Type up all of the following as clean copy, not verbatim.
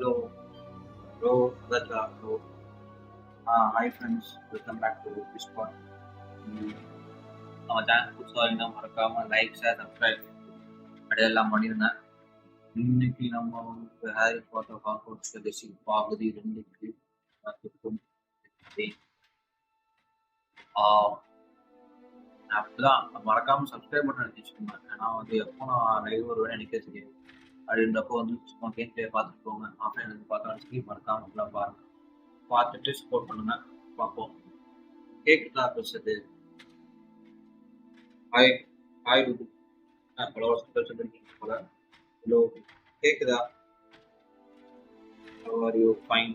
Hello, bro, Aditya, bro. Hi friends, welcome back to this pod. நம்ம channel புதுசாக இருந்தால் மறக்காம லைக் ஷேர் சப்ஸ்கிரைப் அடையெல்லாம் பண்ணியிருந்தேன். இன்னைக்கு நம்ம வந்து ஹாரி பாட்டர் ஹாக்வர்ட்ஸ் கடைசி பகுதி 2க்கு இருக்கும். அப்படிதான் மறக்காம சப்ஸ்கிரைப் பண்ண நினைச்சுக்கோங்க. ஏன்னா வந்து எப்போ நான் லைவ் வருவேன்னு எனக்கே தெரியும். அப்படின்றப்போ வந்து சும்மா கேம் பிளே பார்த்துட்டு போங்க. ஆஃப்லைன் வந்து பார்த்தாலும் சரி மறக்காம ஃபுல்லாக பாருங்க. பார்த்துட்டு சப்போர்ட் பண்ணுங்க. பார்ப்போம். கேக்குதா பேசுறது? ஹாய் ஹாய் டுது. பல வருஷம் பேசிட்டு இருக்கீங்க போல. ஹலோ, கேக்குதா? How are you? Fine.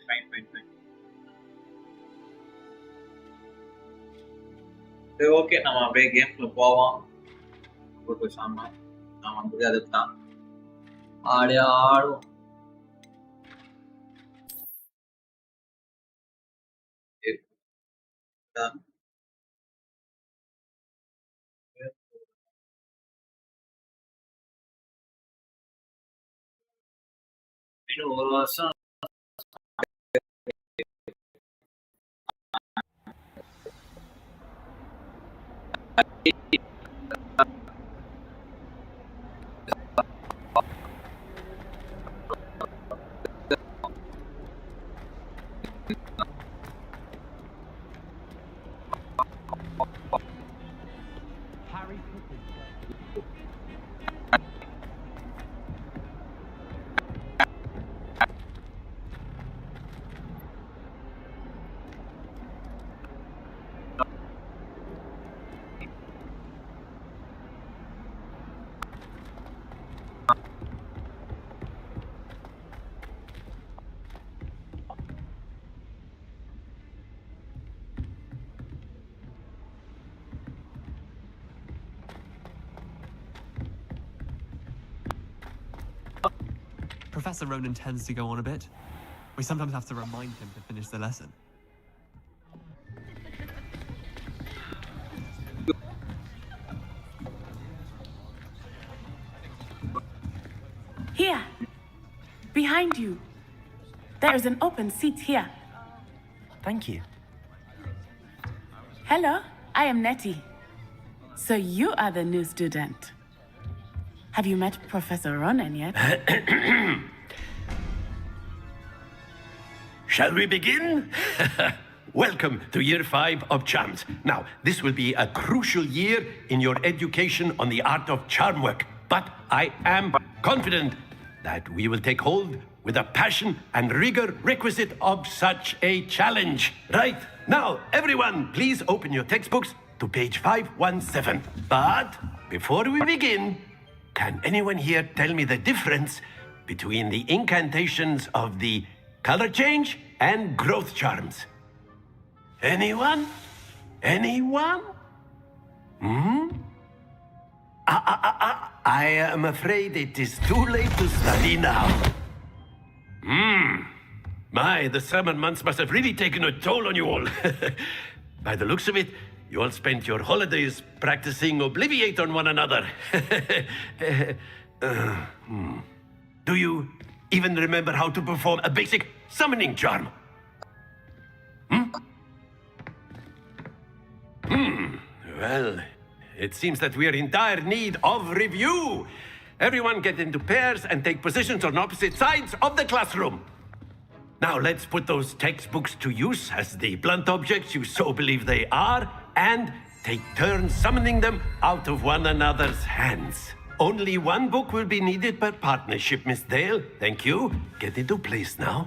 Fine. சரி, ஓகே, நம்ம அப்படியே கேம்குள்ள போவோம். போட்டு பேசாம நான் வந்தது அதுக்கு தான். ஆடியே ஆடுவோம். இன்னும் ஒரு வருஷம் Professor Ronan tends to go on a bit. We sometimes have to remind him to finish the lesson. Here, behind you. There is an open seat here. Thank you. Hello, I am Nettie. So you are the new student. Have you met Professor Ronan yet? Shall we begin? Welcome to year 5 of charms. Now, this will be a crucial year in your education on the art of charm work. But I am confident that we will take hold with the passion and rigor requisite of such a challenge. Right, now, everyone, please open your textbooks to page 517. But before we begin, can anyone here tell me the difference between the incantations of the color change and growth charms? Anyone? Anyone? I am afraid it is too late to study now. My, the summer months must have really taken a toll on you all. By the looks of it, you all spent your holidays practicing Obliviate on one another. Do you even remember how to perform a basic summoning charm? Well, it seems that we are in dire need of review. Everyone get into pairs and take positions on opposite sides of the classroom. Now let's put those textbooks to use as the blunt objects you so believe they are, and take turns summoning them out of one another's hands. Only one book will be needed per partnership, Miss Dale. Thank you. Get into place now.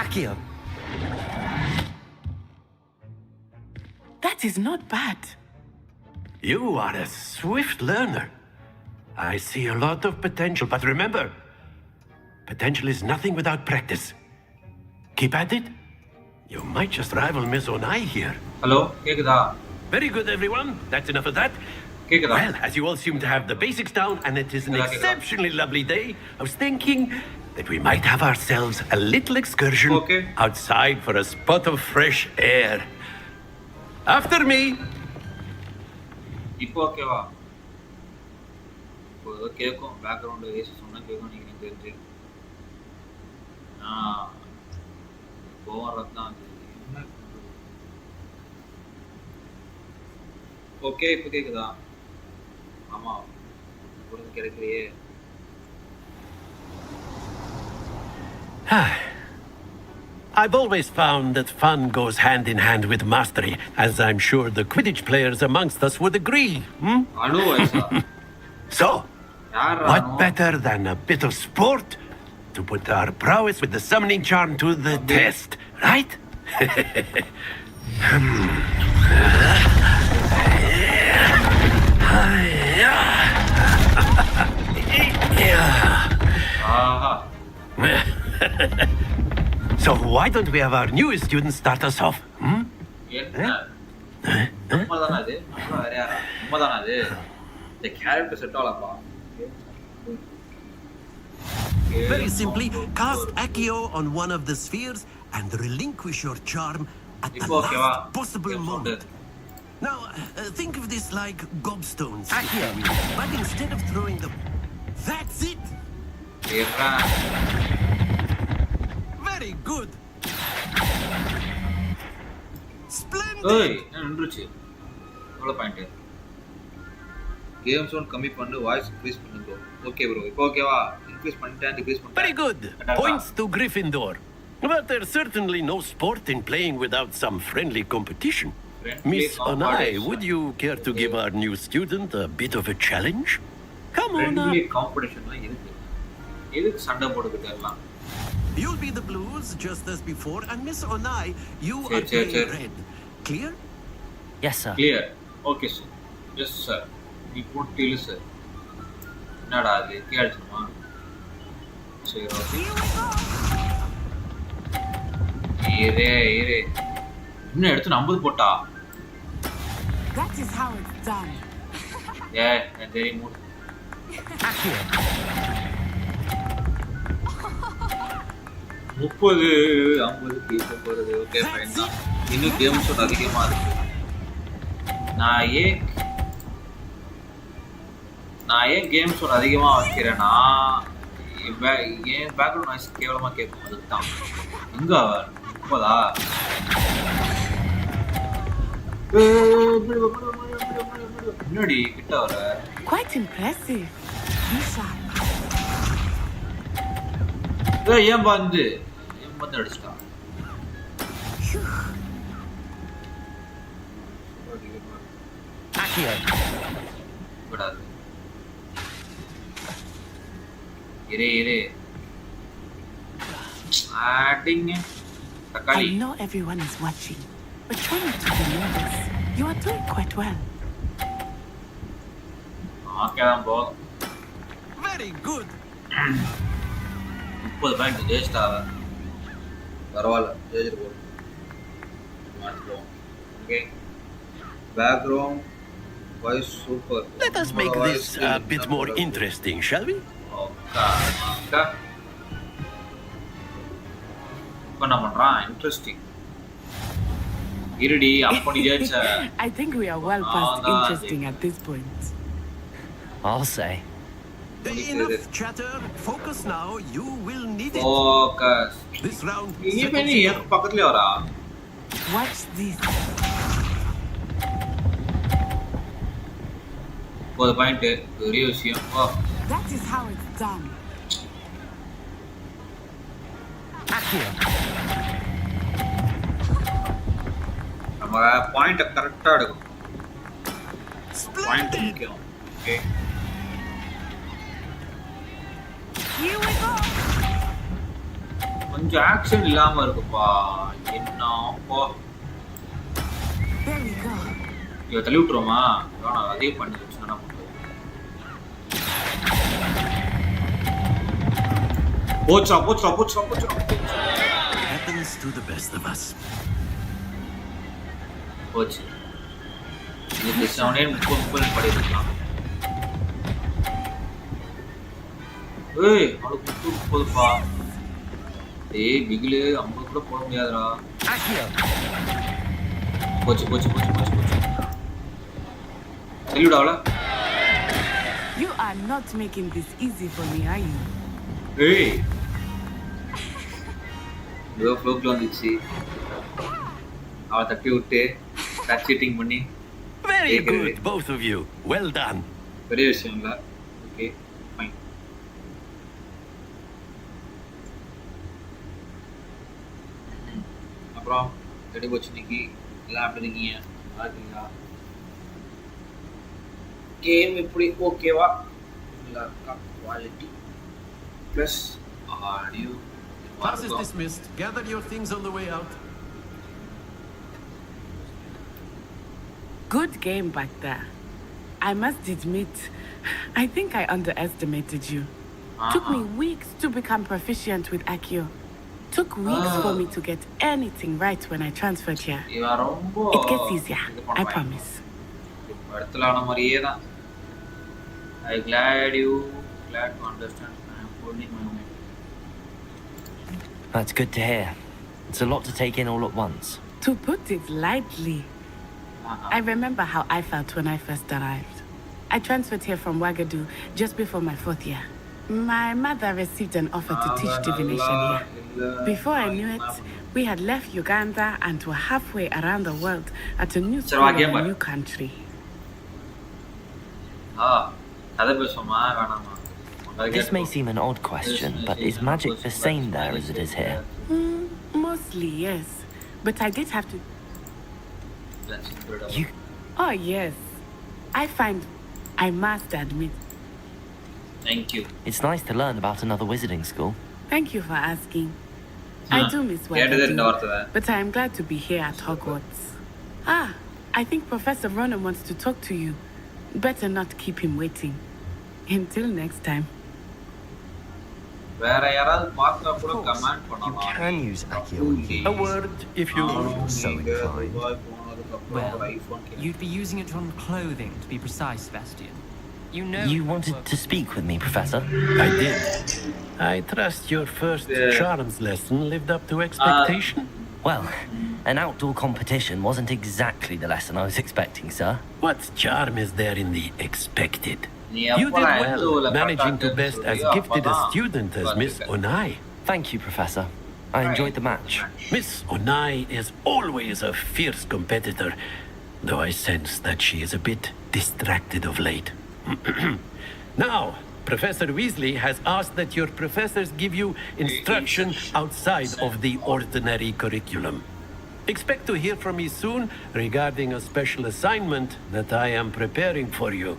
Akio. That is not bad. You are a swift learner. I see a lot of potential, but remember, potential is nothing without practice. Keep at it, You might just rival Miss Onai here. Hello கேக்குதா? Very good, everyone. That's enough of that. கேக்குதா? Well, as you all seem to have the basics down, and it is an Yeah, I get that. exceptionally lovely day, I was thinking that we might have ourselves a little excursion Okay. outside for a spot of fresh air. After me. இப்போ ஓகேவா? இப்போ ஏதோ கேட்கும் background AC சொன்னா கேட்கும் நீங்க எனக்கு தெரிஞ்சு போகிறது தான் அது என்ன ஓகே இப்போ கேக்குதா? ஆமா உங்களுக்கு கிடைக்கலையே. I've always found that fun goes hand in hand with mastery, as I'm sure the Quidditch players amongst us would agree. அனு வயசா? So, யார் what Anu? better than a bit of sport to put our prowess with the summoning charm to the test, right? Aha So why don't we have our newest student start us off? என்ன உண்மைதானே அது? அப்புறம் வேற யாரா? உண்மைதானே அது? இந்த character set ஆகலப்பா. Very simply, cast Accio on one of the spheres and relinquish your charm at the இப்போ ஓகேவா? last possible moment. Now, think of this like gobstones. Accio. But instead of throwing them... That's it! ஏறா Very good! Splendid! ஏய் என்ன நின்றுச்சு? எவ்வளவு point? Game sound கம்மி பண்ணு, voice increase பண்ணு ப்ரோ. Okay bro. இப்போ ஓகேவா? இன்க்ரீஸ் பண்ணிட்டேன், டிக்ரீஸ் பண்ணிட்டேன். Very good. Points to Gryffindor. But there's certainly no sport in playing without some friendly competition. Friendly Miss Onai, competition. would you care to give our new student a bit of a challenge? Come on friendly up. காம்படிஷன்லாம் இருக்கு. எதுக்கு சண்டை போட்டுக்கிட்டு எல்லாம்? You'll be the blues just as before, and Miss Onai, you Sure, are sure, playing sure. red. Clear? Yes, sir. Clear. Okay sir. Yes sir. நீ போட்டு இழு sir. என்னடா அது? கேட்சுமா? சரி ஓகே. இரு. இன்னும் எடுத்து 50 போட்டா. That is how it's done. எனக்கு தெரியும் மூடு. Accio. 30 50 பீஸ் போறது ஓகே ஃபைன் தான். இன்னும் கேம் சோட் அதிகமா இருக்கு. நான் ஏன் கேம் சோட் அதிகமா வைக்கிறேன்னா ஏன் பேக்ரவுண்ட் நாய்ஸ் கேவலமா கேட்கும் அதுதான். எங்க 30 முன்னாடி கிட்ட வர Quite impressive. Be sharp. ஏன் வந்து அடிச்சிட்டான். Accio. விடாது. இரு ஆட்டிங்க தக்காளி. I know everyone is watching, but try not to be nervous. You are doing quite well. ஆக்கேதான் போதும். Very good! 30 பாயிண்ட் ஜெயிச்சிட்டா. பரவாயில்ல ஜெயிச்சிட்டு போகும். மாட்டிப்போம். Okay background voice super. Let us make this a bit more interesting, shall we? Okay இப்போ என்ன பண்றான்? Interesting. இருடி அப்படி ஜெயிச்ச. I think we are well past no, interesting at this point. I'll say. Enough chatter. Focus now. You will need it. Focus. This round. இங்க போய் நீ என் பக்கத்துலயே வரா. Watch this. 30 பாயிண்ட் பெரிய விஷயம். That is how it's done. Accio. நம்ம பாயிண்ட கரெக்ட்டா எடுக்கணும். Point Splendid! முக்கியம். Okay Here we go. கொஞ்சம் ஆக்ஷன் இல்லாம இருக்குப்பா. என்னப்பா There we go. இவ தள்ளி விட்டுருமா? வேணாம் அதே பண்ணி வச்சு என்ன பண்றது? போச்சா. Happens happens to the best of us. போச்சு இது 7 30 படிக்கலாம். ஏய் அவளுக்கு 30பா. ஏய் பிகிலே 50 கூட போட முடியாதுடா. Accio. போச்சு. செல்லுடாவல. You are not making this easy for me, are you? ஏய் இதோ ஃப்ளோக்ல வந்துச்சு. அவ தட்டி விட்டு டச் சீட்டிங் பண்ணி Very good, both of you. Well done. பெரிய விஷயம் இல்ல. Okay fine. அப்புறம் ரெடி போச்சு இன்னைக்கு எல்லாம் எப்படி இருக்கீங்க? நல்லா இருக்கீங்களா? கேம் எப்படி ஓகேவா? நல்லா இருக்கா? Quality plus audio Class is dismissed. Gather your things on the way out. Good game back there. I must admit, I think I underestimated you. Took me weeks to become proficient with Accio. Took weeks for me to get anything right when I transferred here. It gets easier, I promise. படத்துலான மாதிரியே தான். I glad to understand. I am holding my own. That's good to hear. It's a lot to take in all at once. To put it lightly, I remember how I felt when I first arrived. I transferred here from Ouagadougou just before my 4th year. My mother received an offer to teach divination here. Before I knew it, we had left Uganda and were halfway around the world at a new school in a new country. This may seem an odd question, but is magic the same there as it is here? Mostly, yes. But I did have to... You... Oh, yes. I must admit... Thank you. It's nice to learn about another wizarding school. Thank you for asking. I do miss Ouagadougou, but I am glad to be here at Hogwarts. I think Professor Ronan wants to talk to you. Better not keep him waiting. Until next time. You can use Accio if you A word, if you so inclined. Well, you'd be using it on clothing, to be precise, Sebastian. You know... You wanted to speak with me, Professor? I did. I trust your first charms lesson lived up to expectation. Well, an outdoor competition wasn't exactly the lesson I was expecting, sir. What charm is there in the expected? You did well, managing to best as gifted a student as Miss Onai. Thank you, Professor. I enjoyed the match. Miss Onai is always a fierce competitor, though I sense that she is a bit distracted of late. Now, Professor Weasley has asked that your professors give you instruction outside of the ordinary curriculum. Expect to hear from me soon regarding a special assignment that I am preparing for you.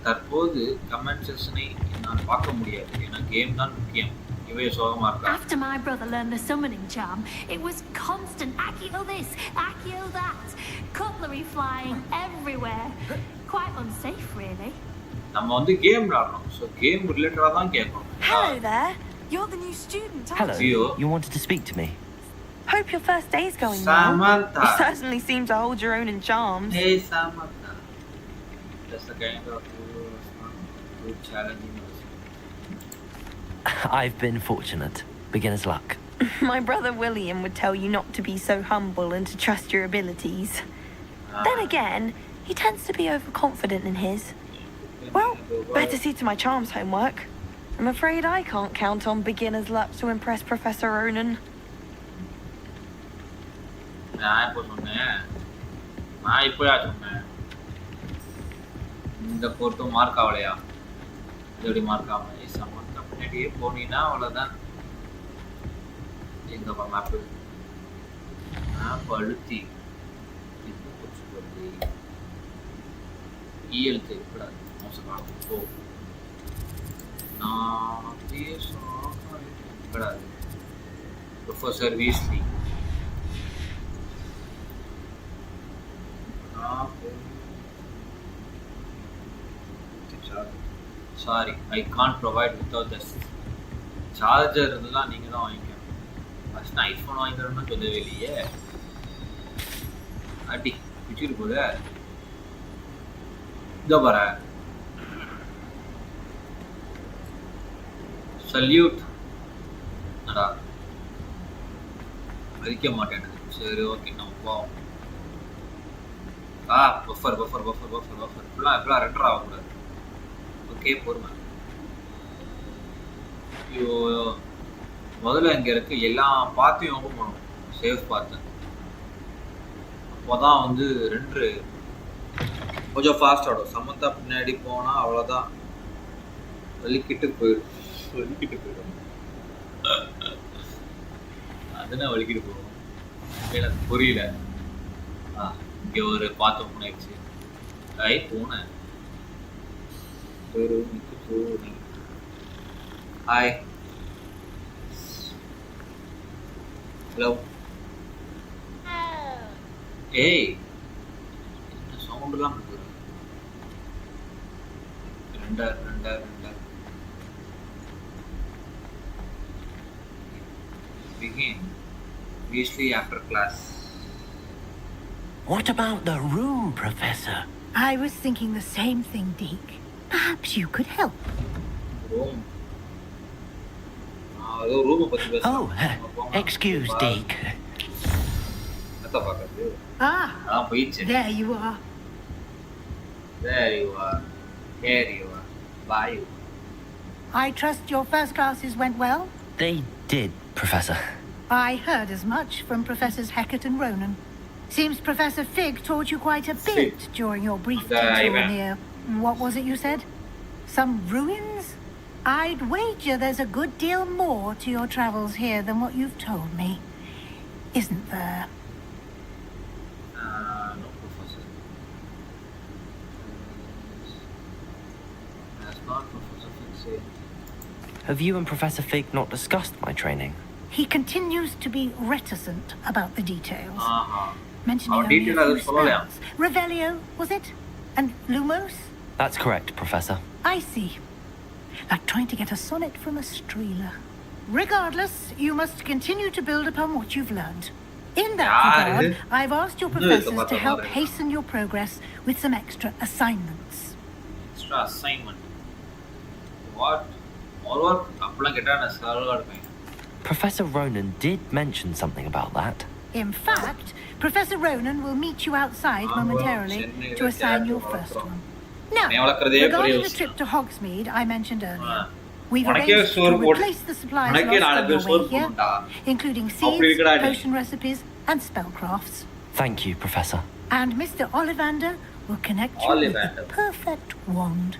தற்போது comment செக்ஷனை நான் பார்க்க முடியாது. ஏன்னா game தான் முக்கியம். இவே சோகமா இருக்கா. After my brother learned the summoning charm, it was constant Accio this, Accio that, cutlery flying everywhere. Quite unsafe, really. நம்ம வந்து கேம் விளையாடுறோம். So கேம் ரிலேட்டடா தான் கேட்கணும். Hello there. You're the new student, aren't Hello. you? You wanted to speak to me? Hope your first day's going Samantha. well. You certainly seem to hold your own in charms. Hey Samantha. That's the kind of challenging. I've been fortunate. Beginner's luck. My brother William would tell you not to be so humble and to trust your abilities. Then again, he tends to be overconfident in his. Well, better see to my charms homework. I'm afraid I can't count on beginner's luck to impress Professor Ronan. நான் இப்போயா சொன்னேன். இந்த photo mark ஆகலையா? எப்படி mark ஆகல? சமந்தா பின்னாடியே போனீங்கன்னா அவ்வளோதான். எங்க மேப்பு அழுத்தி இயல் தேவைப்படாது. மோசமாக போ நான் தேவைப்படாது. Professor Weasley sorry I can't provide without this. Charger இதெல்லாம் நீங்கள் தான் வாங்கிக்கணும். ஃபஸ்ட் நான் ஐஃபோன் வாங்கிக்கிறேன்னு சொல்லவே இல்லையே. அடி பிச்சுட்டு போகுது. இதோ பாரு சல்யூட். அடா மதிக்க மாட்டேன். சரி ஓகே நம்ம போவோம். Buffer buffer buffer buffer buffer இப்பெல்லாம் ரெண்டர் ஆகக்கூடாது. ஓகே பொறுமை. ஐயோ முதல்ல இங்கே இருக்க எல்லாம் பார்த்தையும் ஓப்பன் பண்ணும். சேஃப் பார்த்தேன். அப்போதான் வந்து ரெண்டு கொஞ்சம் ஃபாஸ்ட் ஆடும். சமந்தா பின்னாடி போனால் அவ்வளோதான் வலிக்கிட்டு போயிடும். அதுனா வலிக்கிட்டு போகும். எனக்கு புரியல. இங்கே ஒரு பார்த்து போனாச்சு. பூனை ஹாய் ஹலோ. ஏய் என்ன சவுண்டெல்லாம் இருக்குது. ரெண்டா begin usually after class. What about the room, Professor? I was thinking the same thing, Deke. Perhaps you could help. Room. Room பத்தி பேசலாம். Excuse, Deke. அத பாக்குறது. போயிடுச்சு. There you are. Here you are. Bye. I trust your first classes went well? They did, Professor. I heard as much from Professors Hecat and Ronan. Seems Professor Fig taught you quite a bit during your brief detour near... What was it you said? Some ruins? I'd wager there's a good deal more to your travels here than what you've told me. Isn't there? No, Professor. That's not Professor Fig saying. Have you and Professor Fig not discussed my training? He continues to be reticent about the details. Mentioning Our only detail a few is following. spells. Revelio, was it? And Lumos? That's correct, Professor. I see. Like trying to get a sonnet from a streeler. Regardless, you must continue to build upon what you've learned. In that regard, I've asked your professors to help hasten your progress with some extra assignments. Extra assignment? What? All work? Apply get an assignment. Professor Ronan did mention something about that. In fact, Professor Ronan will meet you outside momentarily to assign your first one. Now, regarding the trip to Hogsmeade I mentioned earlier, we've arranged to replace the supplies lost on your way here, including seeds, potion recipes, and spellcrafts. Thank you, Professor. And Mr. Ollivander will connect you with the perfect wand.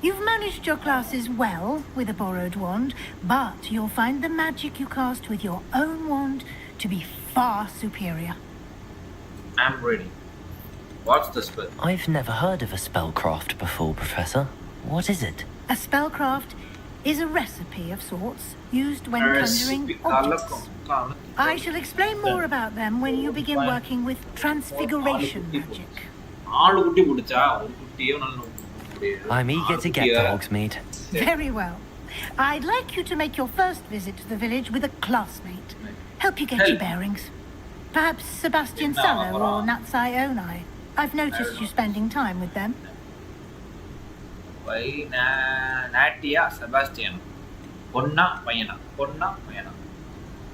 You've managed your classes well with a borrowed wand, but you'll find the magic you cast with your own wand to be far superior. I'm ready. What's the spell? I've never heard of a spellcraft before, Professor. What is it? A spellcraft is a recipe of sorts used when conjuring objects. I shall explain more about them when you begin working with transfiguration magic. I'm eager to get to Hogsmeade. Very well. I'd like you to make your first visit to the village with a classmate. Help you get your bearings. Perhaps Sebastian Sallow or NATSAI'S. I've noticed you spending time with them. Why Natia Sebastian? Ponna Payana.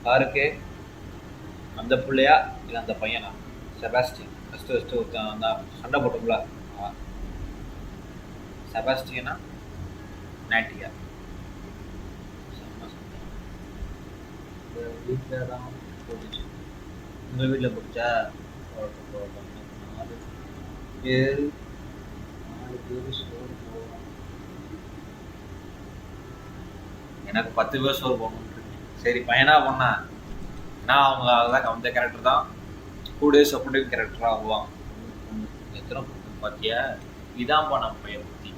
Arke and the Pulea and the Payana. Sebastian. First Sanda Botobla. Sebastiana Natia. இந்த வீட்டில் பிடிச்சா பேர் 4 பேர் சோறு போவோம். எனக்கு 10 பேர் சோறு போகணும்னு. சரி பையனா பொண்ணா நான் அவங்க அதான் அந்த கேரக்டர் தான் கூட சப்போர்ட்டிவ் கேரக்டராக ஆகுவான். எத்தனை பார்த்தியா இதான்ப்பா நம்ம பையன் புத்தி.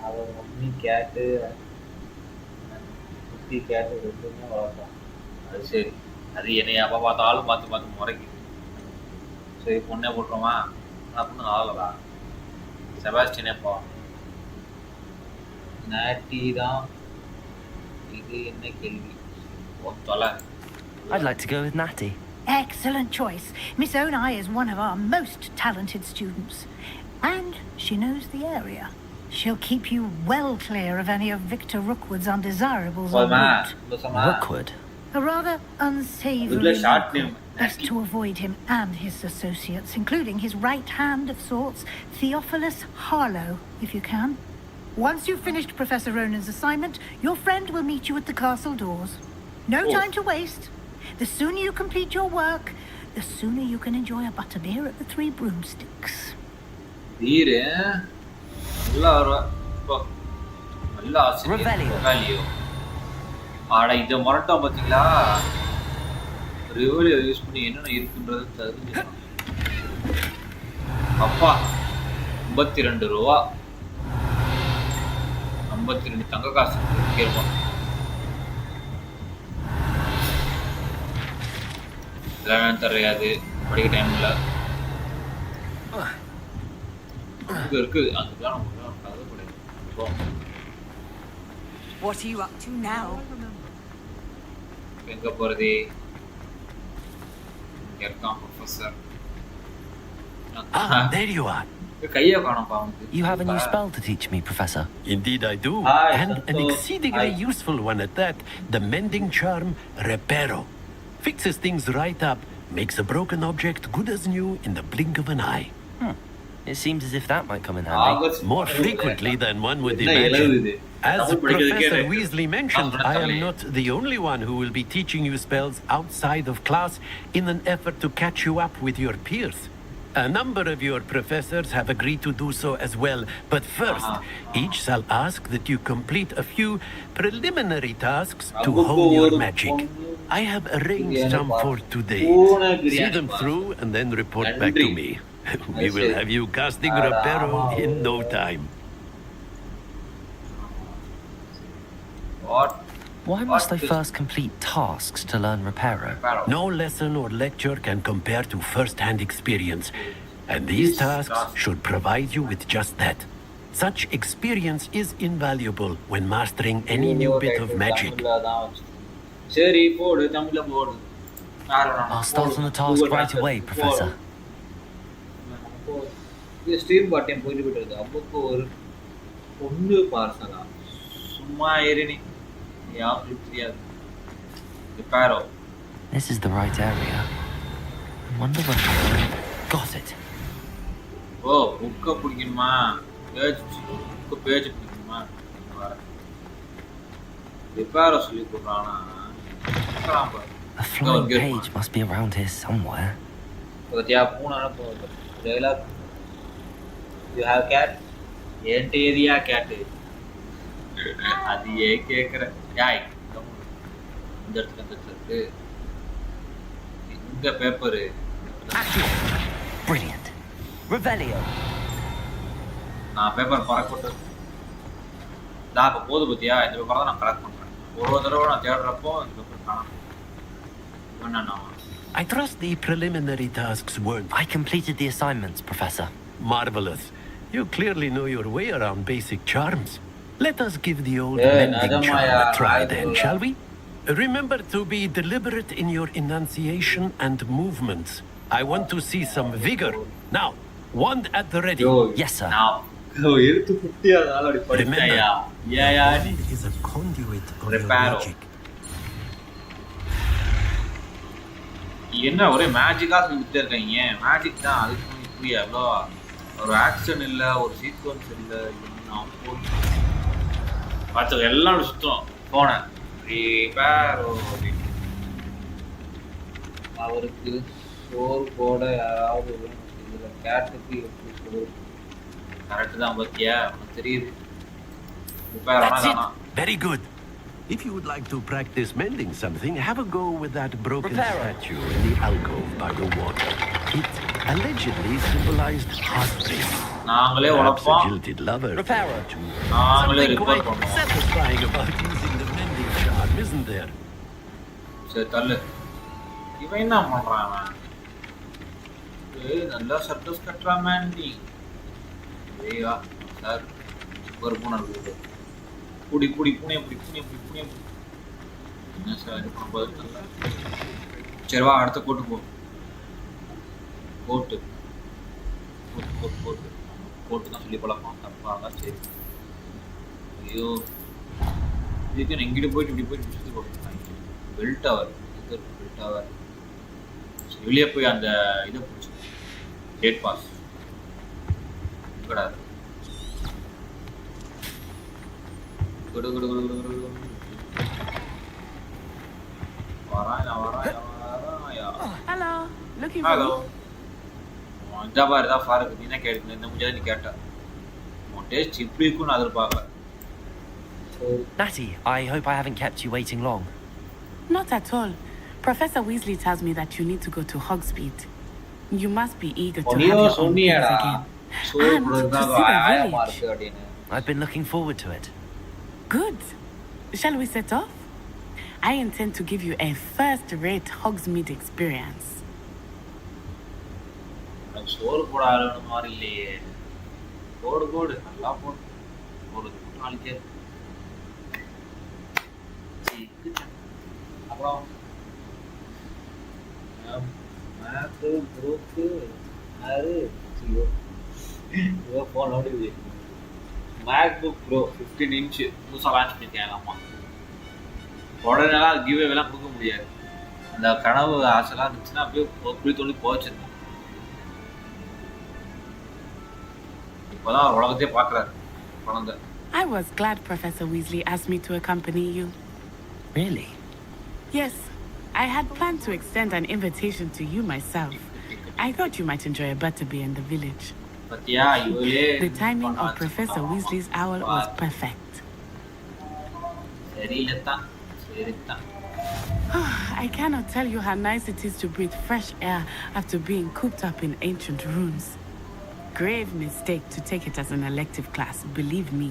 அவன் மம்மி கேட்டு புத்தி கேட்டு ரெண்டுமே வளர்ப்பான். அது சரி அது என்னை அப்போ பார்த்தாலும் பார்த்து முறைக்குது. சரி பொண்ணே போட்டுருமா அப்படின்னு ஆகலா செபாஸ்டினே போ நாட்டி தான் இது என்ன கேள்வி தொலை I'd like to go with Natty. Excellent choice. Miss Onai is one of our most talented students. And she knows the area. She'll keep you well clear of any of Victor Rookwood's undesirables en route. Rookwood? A rather unsavory local. Best to avoid him and his associates, including his right hand of sorts, Theophilus Harlow, if you can. Once you've finished Professor Ronan's assignment, your friend will meet you at the castle doors. No time to waste. The sooner you complete your work, the sooner you can enjoy a butterbeer at the Three Broomsticks. Beer, நல்லா Revelio. ஆட இத மரட்டா பாத்தீங்களா ரிவலியோ use பண்ணி என்னென்ன இருக்குன்றது தெரிஞ்சுக்கணும் அப்பா 52 ரூபா 52 தங்க காசு கேட்போம் இதெல்லாம் தெரியாது படிக்க டைம் இல்லை இருக்கு அதுதான் கதை கிடையாது What are you up to now? எங்க போறது இங்க இருக்கான் ப்ரொஃபசர் There you are. கையை காணோம் பாவம் You have a new spell to teach me, Professor. Indeed I do. And an exceedingly useful one at that. The mending charm Reparo. Fixes things right up, makes a broken object good as new in the blink of an eye. It seems as if that might come in handy. More frequently than one would imagine. As Professor Weasley mentioned, I am not the only one who will be teaching you spells outside of class in an effort to catch you up with your peers. A number of your professors have agreed to do so as well, but first, each shall ask that you complete a few preliminary tasks to hone your magic. I have arranged some for today. See them through and then report back to me. We will have you casting Reparo in no time. What? Why must I first complete tasks to learn Reparo? No lesson or lecture can compare to first-hand experience, and these tasks should provide you with just that. Such experience is invaluable when mastering any new bit of magic. I'll start on the task right away, Professor. This stream button போயிட்டு விட்டது அப்போ ஒரு பொண்ணு பார்சலா சும்மா ஏறினி யாருக்கு தெரியாது Reparo. This is the right area. I wonder what got it. ஓ புக்க பிடிக்கணுமா page பிடிக்கணுமா Reparo சொல்லி கொடுறானா A flying page must be around here somewhere. ஓதியா பூனால போகுது டயலாக் You have cat? ஏன்ட்ட ஏரியா கேட் அது ஏன் கேட்குற யாய் இந்த இடத்துல இருக்கு இந்த பேப்பரு Brilliant. Revelio. நான் பேப்பர் பறக்கட்டு நான் இப்போ போது பத்தியா இந்த பேப்பரை தான் நான் கலெக்ட் பண்ணுறேன் ஒரு தடவை நான் தேடுறப்போ இந்த பேப்பர் காணும் என்னன்னா I trust the preliminary tasks weren't. I completed the assignments, Professor. Marvelous. You clearly know your way around basic charms. Let us give the old mending charm a try then, shall we? Remember to be deliberate in your enunciation and movements. I want to see some vigor. Now, wand at the ready. Yes, sir. Now. Remember, it is a conduit of your magic. என்ன ஒரே மேஜிக்கா சொல்லிட்டு இருக்கீங்க magic தான் அதுக்கு புரிய அவ்வளோ ஒரு action இல்லை ஒரு சீக்வன்ஸ் இல்லை பார்த்து எல்லாம் சுத்தம் போனேன் அவருக்கு சோறு போட யாராவது இதில் கேட்டுக்கு எப்படி சோறு கரெக்டு தான் பத்தியா தெரியுது Very good. If you would like to practice mending something, have a go with that broken statue in the alcove by the water. It allegedly symbolized heartbreak. Perhaps a jilted lover. Something quite satisfying about using the mending charm, isn't there? சரி தள்ளு இவன் என்ன பண்றான் நல்லா circus கட்டுறா Mandy. ஏய்யா sir ஒரு பூனை இருக்குது. புடி பூனையை புடி. என்ன சார் இது பண்ணும்போது நல்லா. சரி வா அடுத்த கோட்டு போ. கோட்டு தான் சொல்லி பழக்கம் தப்பாக. சரி ஐயோ இதுக்கு எங்கிட்ட போயிட்டு சுற்றி போட்டு பெல் டவர் சரி வெளியே போய் அந்த இதை பிடிச்சி கேட் பாஸ் கிடையாது. Hello. Looking for Hello. me? இதா பாரு இதா ஃபாருக்கு நீ கேட்க இந்த முடியாது நீ கேட்ட உன் டேஸ்ட் இப்படி இருக்குன்னு நான் எதிர்பார்க்கல. Natty, I hope I haven't kept you waiting long. Not at all. Professor Weasley tells me that you need to go to Hogsmeade. You must be eager to have your own things again. And to see the village. I've been looking forward to it. Good. Shall we set off? I intend to give you a first-rate Hogsmeade experience. சோறு போட ஆளுன மாதிரி இல்லையே. போடு நல்லா போடு. நாளைக்கே அப்புறம் maths group யாரு ஃபோன் ஓடுது. மேக்புக் ப்ரோ 15 இன்ச்சு புதுசாக லான்ச் பண்ணியிருக்காங்க. அம்மா உடனேலாம் கிவ் அவேலாம் கொடுக்க முடியாது. அந்த கனவு ஆசைலாம் இருந்துச்சுன்னா அப்படியே குழி தோண்டி போச்சிருந்தேன். இப்போதான் உலகத்தையே பார்க்குறாரு குழந்தை. I was glad Professor Weasley asked me to accompany you. Really? Yes, I had planned to extend an invitation to you myself. I thought you might enjoy a butterbeer in the village. But yeah, the timing of Professor Weasley's owl was perfect. I cannot tell you how nice it is to breathe fresh air after being cooped up in ancient rooms. Grave mistake to take it as an elective class, believe me.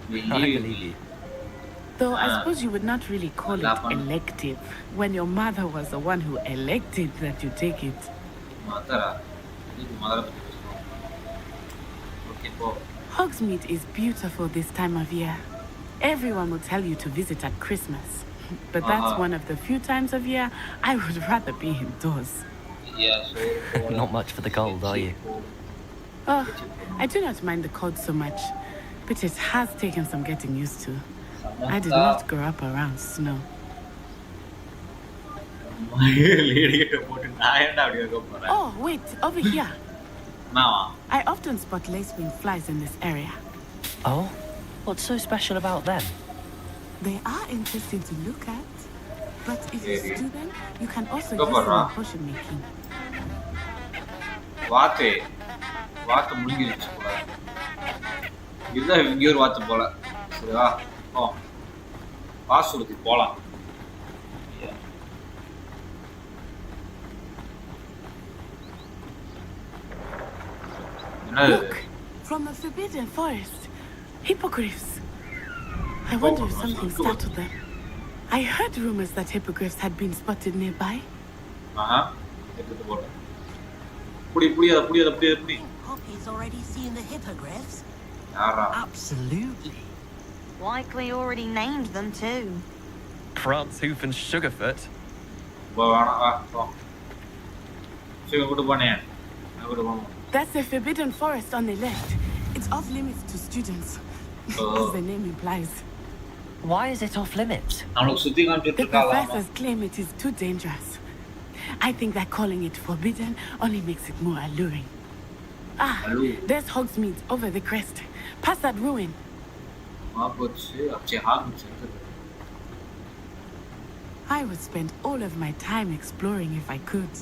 I believe you. Though I suppose you would not really call it elective when your mother was the one who elected that you take it. Hogsmeade is beautiful this time of year. Everyone will tell you to visit at Christmas. But that's one of the few times of year I would rather be indoors. Not much for the cold, are you? Oh, I do not mind the cold so much, but it has taken some getting used to. I did not grow up around snow. Oh, wait, over here. I often spot lacewing flies in this area. Oh? What's so special about them? They are interesting to look at, but if you stew them, you can also use them in potion making. வாத்து முடிஞ்சிருச்சு போல. இதுதான் இங்கே ஒரு வாத்து போல. சரிவா ஓ வாசுறுதி போலாம். Look, from the forbidden forest, hippogriffs. I wonder if something startled them. I heard rumors that hippogriffs had been spotted nearby. Poppy's already seen the hippogriffs. Absolutely. Likely already named them too. Prancehoof and Sugarfoot. That's the forbidden forest on the left. It's off limits to students, as the name implies. Why is it off limits? The professors claim it is too dangerous. I think that calling it forbidden only makes it more alluring. There's Hogsmeade over the crest. Past that ruin. I would spend all of my time exploring if I could.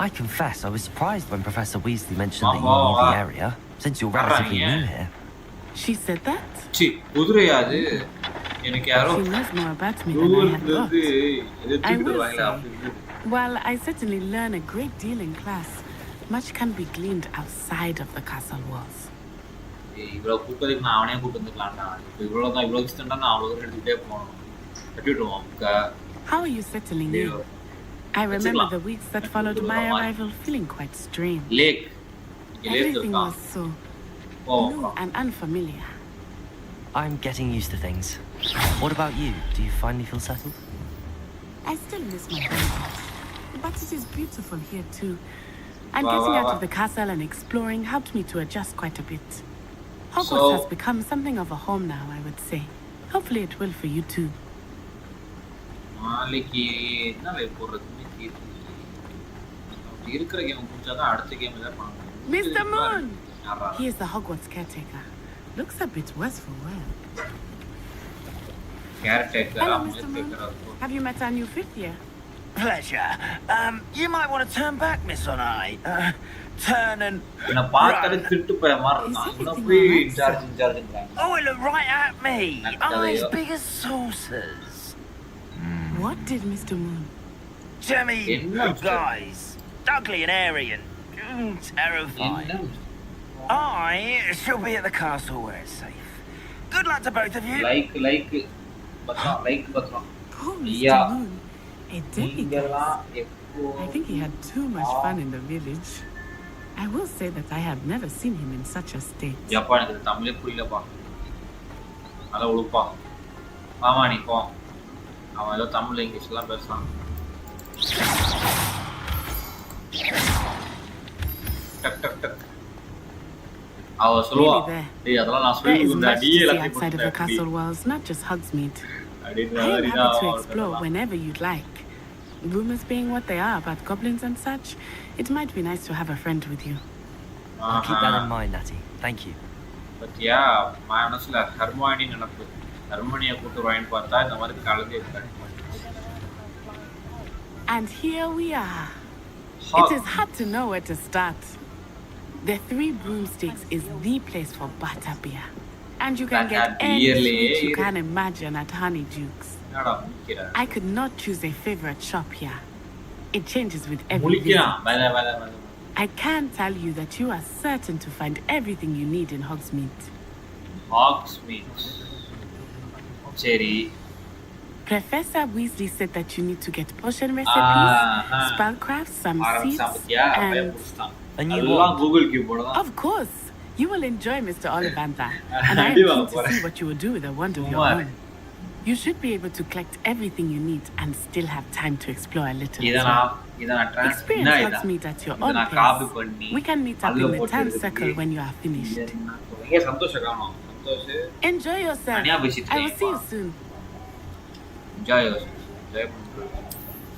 I confess I was surprised when Professor Weasley mentioned that you knew the area, since you're relatively new here. She said that? She knows more about me than I had thought. I will say, while I certainly learn a great deal in class, much can be gleaned outside of the castle walls. How are you settling in? I remember the weeks that followed my arrival feeling quite strange. Lake. Everything was so new and unfamiliar. I'm getting used to things. What about you? Do you finally feel settled? I still miss my home, but it is beautiful here too. And getting out of the castle and exploring helped me to adjust quite a bit. Hogwarts has become something of a home now, I would say. Hopefully it will for you too. Mr. Moon! He is the Hogwarts caretaker. Looks a bit worse for wear. Hello, Mr. Moon. Have you met our new fifth year? Pleasure. You might want to turn back, Miss Onai. Turn and... Oh, it looked right at me. Eyes big as saucers. What did Mr. Moon? Jemmy, guys. Ugly and airy and terrifying. I shall be at the castle where it's safe. Good luck to both of you. Poor Mr. Moon. A demigod. I think he had too much fun in the village. I will say that I have never seen him in such a state. Really there is much to see outside of the castle walls, not just Hogsmeade. I am happy to explore whenever you'd like. Rumors being what they are about goblins and such, it might be nice to have a friend with you. I'll keep that in mind, Natty. Thank you. But yeah, my honestly, Hermione nenappu. Hermione puttu rain paatha indha mari kalandi irukku. And here we are. It is hard to know where to start. The Three Broomsticks is the place for butterbeer. And you can get any sweet you can imagine at Honeyduke's. I could not choose a favorite shop here. It changes with every visit. I can tell you that you are certain to find everything you need in Hogsmeade. Hogsmeade. Cherry. Professor Weasley said that you need to get potion recipes, spellcrafts, some seeds, and... Of course! You will enjoy Mr. Ollivander, and I am keen to see what you will do with a wand of your own. You should be able to collect everything you need and still have time to explore a little as well. Experience Hogsmeade at your own pace. We can meet up in the town circle when you are finished. Enjoy yourself. I will see you soon. Enjoy yourself.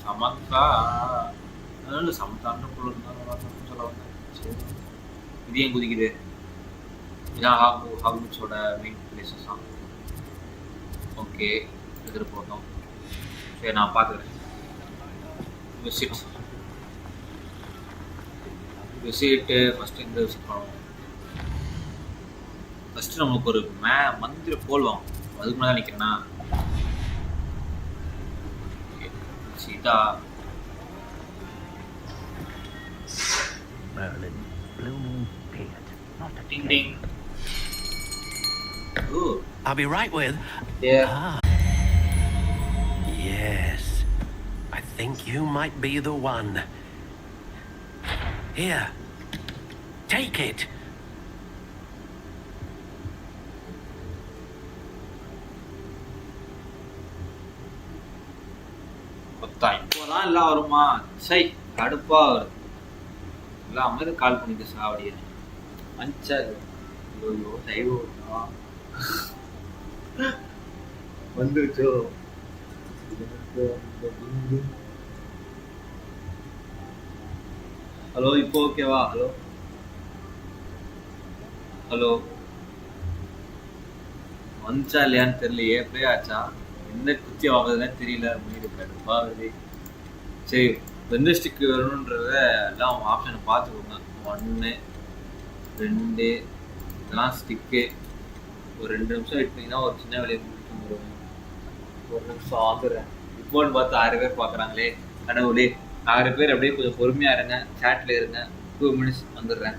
Samantha. இது ஏன் குதிக்குது? இதான் ஹாக்வர்ட்ஸோட main places தான். Okay, எடுத்துகிட்டு போட்டோம். சரி, நான் பார்த்துக்கிறேன். Visit first எங்கே விசிட் பண்ணுவோம்? ஃபஸ்ட்டு நம்மளுக்கு ஒரு மந்திர கோல் வாங்கும். அதுக்கு முன்னாடி நிற்கிறேன்னா Sita ding ding. Ooh. I'll be right with. Yeah. Yes. I think you might be the one. Here. Take it. இப்போதான் எல்லாம் வருமா? சை, கடுப்பா வருது. எல்லாம் அம்மா கால் பண்ணிட்டு சாவடியே மஞ்சாது. ஐயோ தெய்வம் வந்துருச்சோ. ஹலோ, இப்போ ஓகேவா? ஹலோ ஹலோ, வந்துச்சா இல்லையான்னு தெரியலையே. ப்ளே ஆச்சா? எந்த குச்சி வாங்குறதுன்னு தெரியல. மீது கடுப்பாகுது. சரி, எந்த ஸ்டிக்கு வரணுன்றத எல்லாம் ஆப்ஷனை பார்த்துக்கோங்க. 1 2 இதெல்லாம் ஸ்டிக்கு. ஒரு 2 நிமிஷம் வெயிட் பண்ணிங்கன்னா ஒரு சின்ன வேலையை முடிக்க முடியும். ஒரு நிமிஷம் ஆகுறேன். இப்போன்னு பார்த்து 6 பேர் பார்க்குறாங்களே கடவுளே. 6 பேர் அப்படியே கொஞ்சம் பொறுமையாக இருங்க, சேட்டில் இருங்க. 2 மினிட்ஸ் வந்துடுறேன்.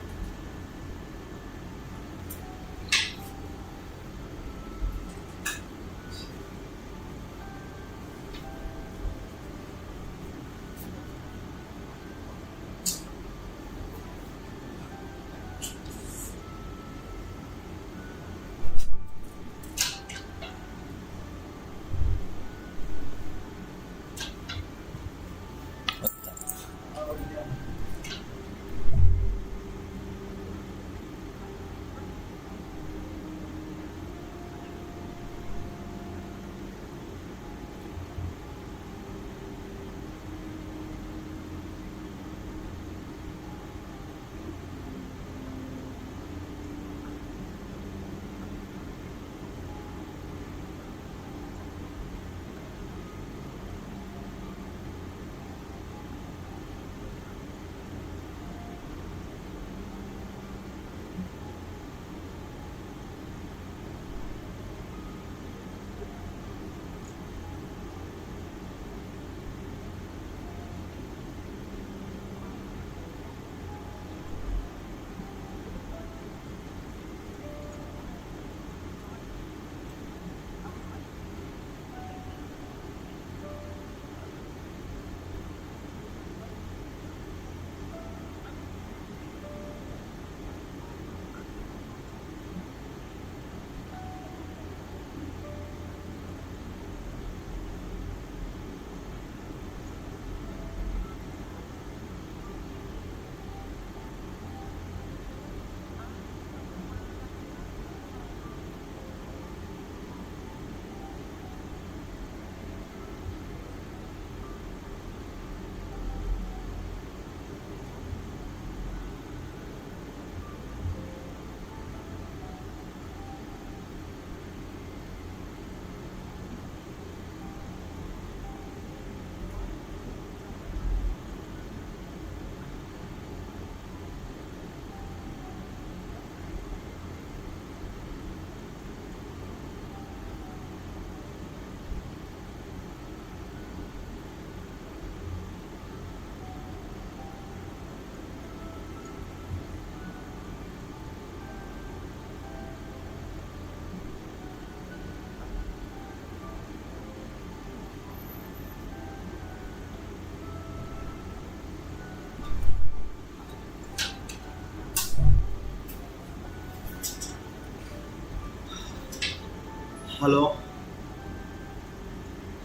ஹலோ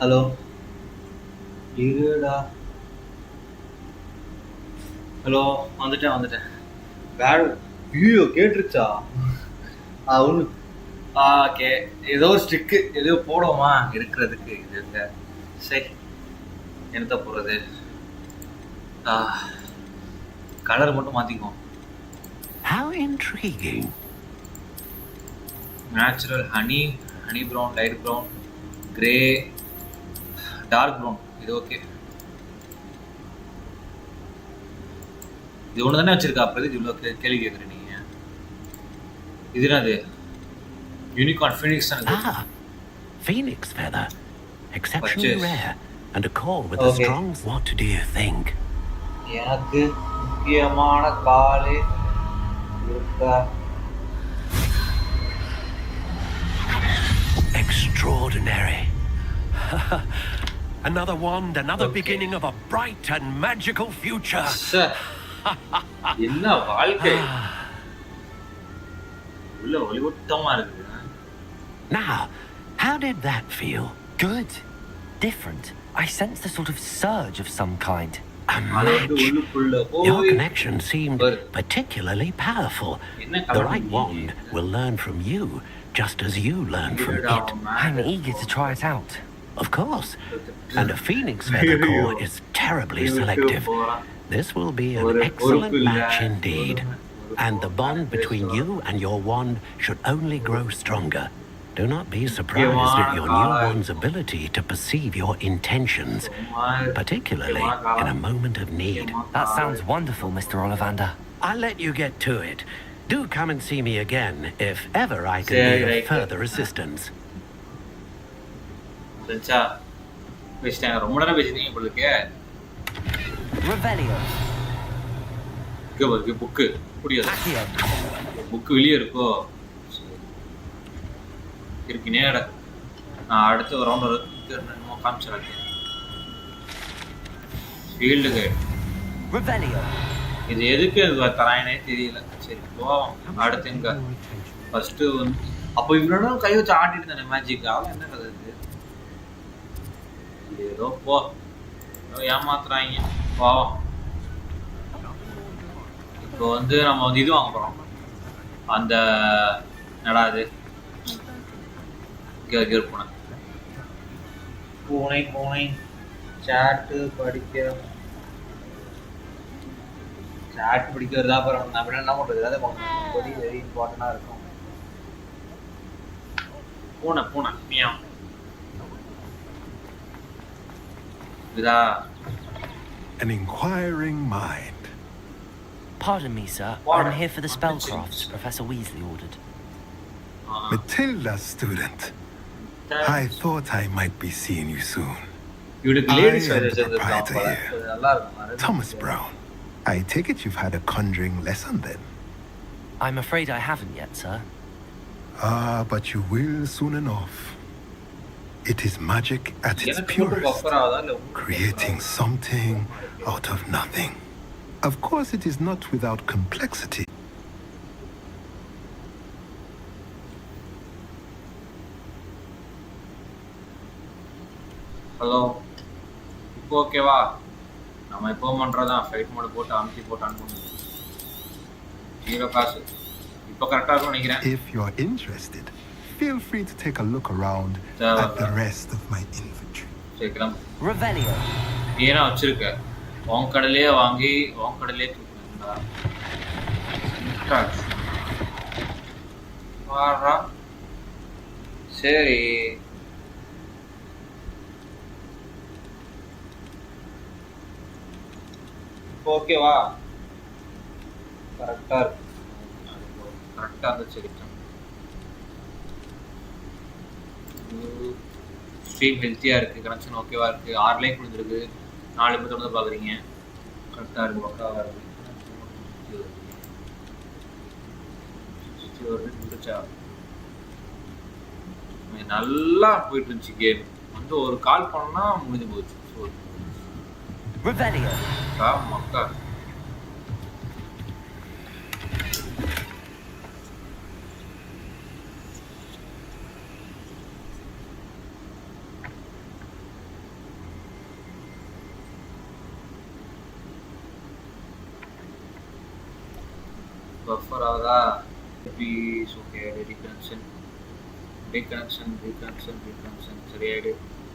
ஹலோ இருடா. ஹலோ வந்துட்டேன். வேற ஐயோ கேட்டுருச்சா? ஒன்று ஓகே. ஏதோ ஸ்டிக்கு ஏதோ போடுவோமா இருக்கிறதுக்கு இது இல்லை. சரி என்னத்த போடுறது? கலர் மட்டும் மாற்றிக்குவோம். How intriguing. Natural honey brown, light brown, grey, dark brown. இது ஓகே. இது ஒன்று தானே வச்சிருக்கா? அப்புறம் இது இவ்வளோ கேள்வி கேட்குறேன் நீங்கள். இது என்னது? Unicorn Phoenix. Phoenix feather. Exceptionally rare and a core with a strong. What do you think? எனக்கு முக்கியமான காலு இருக்கா? Extraordinary. Another wand, another beginning of a bright and magical future. என்ன வாழ்க்கை உள்ள ஒளிவட்டமா இருக்கு. Now, how did that feel? Good. Different. I sensed a sort of surge of some kind. A match. Your connection seemed particularly powerful. The right wand will learn from you, just as you learn from it. I'm eager to try it out. Of course. And a phoenix feather core is terribly selective. This will be an excellent match indeed. And the bond between you and your wand should only grow stronger. Do not be surprised at your new wand's ability to perceive your intentions, particularly in a moment of need. That sounds wonderful, Mr. Ollivander. I'll let you get to it. Do come and see me again if ever I can be of further assistance. ரொம்ப நேரம் பேசிட்டீங்க உங்களுக்கு. Revelio. Book புரியாது. Book வெளியே இருக்கோ? இருக்கு நேட. நான் அடுத்த ஒரு ரவுண்ட் என்னமோ காமிச்சிடறேன். Field guide. Revelio. இது எதுக்கு தராயனே தெரியல. சரி போவோம். அடுத்து எங்க ஃபர்ஸ்ட் வந்து அப்போ இவ்வளோ கை வச்சு ஆட்டிட்டு இருந்தேன் மேஜிக். அவன் என்ன கதை இது? ஏதோ போ ஏமாத்துறாங்க. போவோம். இப்போ வந்து நம்ம வந்து இது வாங்க போகிறோம். அந்த நடாது பூனை சாட்டு படிக்கிறதா அப்புறம் நம்ம என்ன பண்ணுறது? அதை வெரி வெரி இம்பார்ட்டண்டாக இருக்கும். பூனை மியாவ். இதா An inquiring mind. Pardon me, sir. I'm here for the spellcrafts Professor Weasley ordered. Matilda's student. I thought I might be seeing you soon. I am the proprietor here, Thomas Brown. I take it you've had a conjuring lesson then? I'm afraid I haven't yet, sir. But you will soon enough. It is magic at its purest, creating something out of nothing. Of course, it is not without complexity. Hello இப்போ ஓகேவா? நம்ம எப்போ பண்ணுறதான் fight mode போட்டு அமுத்தி போட்டு அனுப்பணும். Zero காசு. இப்போ கரெக்டாக இருக்கும்னு நினைக்கிறேன். If you're interested, feel free to take a look around at the rest of my inventory. சீக்கிரம். Revelio. ஏன்னா வச்சிருக்க உன் கடையிலே வாங்கி உன் கடையிலே தூக்குங்களா? சரி ஓகேவா? கரெக்டாக இருக்கு. கரெக்டாக இருந்துச்சு. ஸ்ட்ரீம் ஹெல்த்தியாக இருக்குது. கனெக்ஷன் ஓகேவா இருக்குது. 6 லைக் கொடுத்துருக்கு. 4 பேர் தொடர்ந்து பார்க்குறீங்க. கரெக்டாக இருக்குது. பக்காவாக இருக்குது. முடிச்சா நல்லா போயிட்டு இருந்துச்சு கேம். வந்து ஒரு கால் பண்ணா முடிஞ்சு போச்சு. மக்கா buffer ஆகுதா பீஸ் ஓகே ரீகனெக்ஷன் சரியாயிடு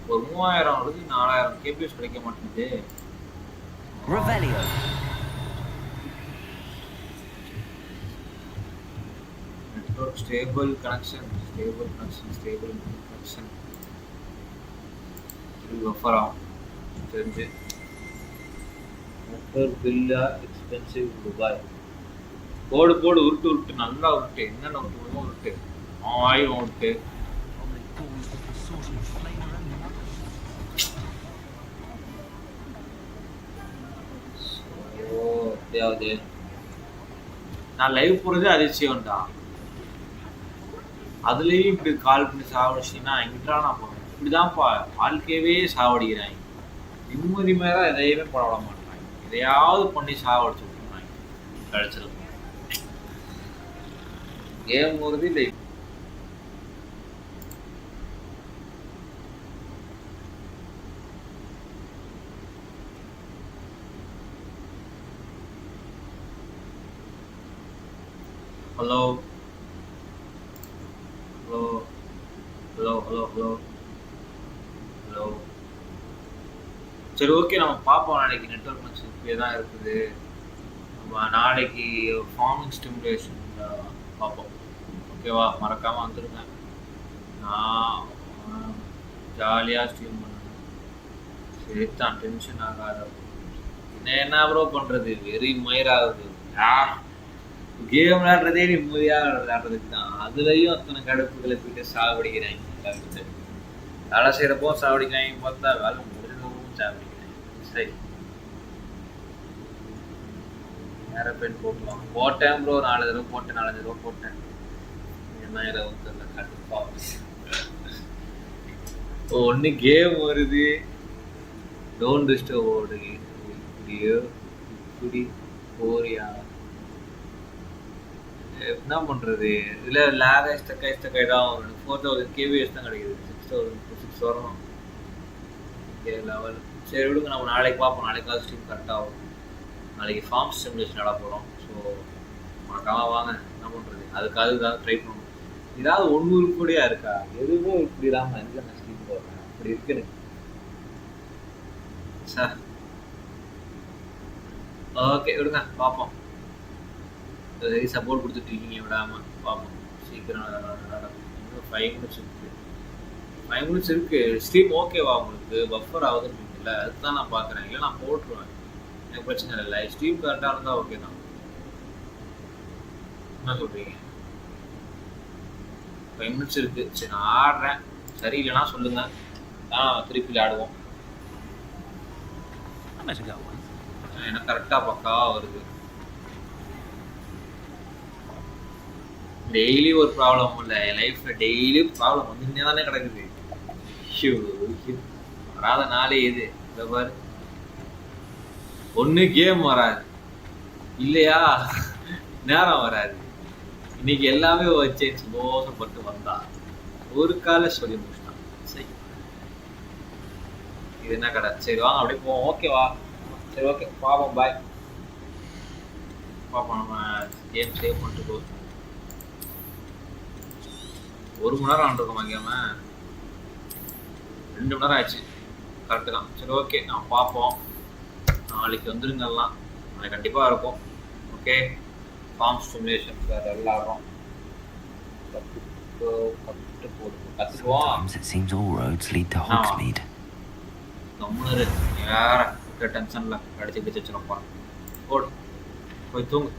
ஒரு 3000 வருது 4000 கேபிஎஸ் கிடைக்க மாட்டேங்குது Revelio. Network stable connection இது buffer ஆகும் தெரிஞ்சு நெட்வொர்க் பில்லா எக்ஸ்பென்சிவ் துபாய் போடு உருட்டு நல்லா உருட்டு என்னென்ன உருட்டு உருட்டு ஆயிரம் உருட்டு நான் லைவ் போறதே அதிர்ச்சியம் தான் அதுலயும் இப்படி கால் பண்ணி சாவடிச்சுன்னா எங்கிட்டா நான் போவேன் இப்படிதான்ப்பா வாழ்க்கையவே சாவடிக்கிறாங்க நிம்மதி மேல எதையுமே போட விட மாட்டாங்க எதையாவது பண்ணி சாவடிச்சு விட்டுருவாங்க கழிச்சிருக்கோம் கேம் வருது இல்லை ஹலோ சரி ஓகே நம்ம பார்ப்போம் நாளைக்கு நெட்வொர்க் கனெக்ஷன் இப்படியே தான் இருக்குது நம்ம நாளைக்கு ஃபார்மிங் ஸ்டிமுலேஷன் பார்ப்போம் ஓகேவா மறக்காமல் வந்துடுங்க நான் ஜாலியாக ஸ்ட்ரீம் பண்ணுவேன் சரி தான் டென்ஷன் ஆகாத என்ன ப்ரோ பண்ணுறது வெறி மயிராகுது கேம் விளையாடுறதே நிம்மதியாக விளையாடுறதுக்கு தான் அதுலேயும் அத்தனை கடுப்புகளை போயிட்டு சாவடிக்கிறாங்க வேலை செய்கிறப்போ சாவடிக்கிறாங்க பார்த்தா வேலை முடிஞ்சதும் சாவடிக்கிறாங்க சரி வேற பெண் போட்டுலாம் போட்டேன் ப்ரோ 4 தடவை போட்டேன் 4 தடவை போட்டேன் என்ன இரவு தெரியல கடுப்பா ஒன்று கேம் வருது டோன்ட் டிஸ்டர்ப் ஓடுது இப்படி போறியா என்ன பண்ணுறது இதில் லேக் ஸ்டக்காய் தான் வரும் 4000 கேபிஎஸ் தான் கிடைக்குது 6 வரணும் லெவல் சரி விடுங்க நம்ம நாளைக்கு பார்ப்போம் நாளைக்காவது ஸ்ட்ரீம் கரெக்டாக வரும் நாளைக்கு ஃபார்ம் ஸ்டிமுலேஷன் நட போகிறோம் ஸோ மறக்காம வாங்க என்ன பண்ணுறது அதுக்காக தான் ட்ரை பண்ணணும் ஏதாவது ஒன்று உருப்படியாக இருக்கா எதுவும் இப்படி இல்லாமல் இல்லை நான் ஸ்ட்ரீம் போடுறேன் அப்படி இருக்குன்னு சார் ஓகே விடுங்க பார்ப்போம் சப்போர்ட் கொடுத்துட்டு இருக்கீங்க விடாமல் பார்ப்போம் சீக்கிரம் இன்னும் 5 minutes இருக்குது 5 minutes இருக்குது ஸ்ட்ரீம் ஓகேவா உங்களுக்கு பஃபர் ஆகுதுன்னு இல்லை அதுதான் நான் பார்க்குறேன் இல்லை நான் போட்டுருவேன் எனக்கு பிரச்சனை இல்லை ஸ்ட்ரீம் கரெக்டாக இருந்தால் ஓகே தான் என்ன சொல்கிறீங்க 5 minutes இருக்குது சரி நான் ஆடுறேன் சரி இல்லைன்னா சொல்லுங்கள் திருப்பி ஆடுவோம் எனக்கு கரெக்டாக பக்காவாக வருது டெய்லி ஒரு ப்ராப்ளம் இல்லை என் லைஃப்பில் டெய்லி ப்ராப்ளம் வந்துட்டே தானே கிடக்குது வராத நாளே இது இதை பாரு ஒன்று கேம் வராது இல்லையா நேரம் வராது இன்னைக்கு எல்லாமே வச்சு சந்தோஷப்பட்டு வந்தா ஒரு கால சொல்லி முடிச்சிட்டான் சரி இது என்ன கடை சரி வாங்க அப்படியே போவோம் ஓகேவா சரி ஓகே பாப்போம் பாய் பாப்போம் நம்ம கேம் சேவ் பண்ணிட்டு போவோம் 1 மணி நேரம் ஆண்டிருக்கோம் கேம 2 மணி நேரம் ஆயிடுச்சு கரெக்டு தான் சரி ஓகே நான் பார்ப்போம் நாளைக்கு வந்துருங்கலாம் நாளைக்கு கண்டிப்பாக இருக்கும் ஓகே ஃபார்ம் ஸ்டிமுலேஷன் சார் எல்லாரும் கற்றுக்குவோம் கம்முனரு யார டென்ஷனில் அடிச்சு வச்சுருப்பான் போய் தூங்கு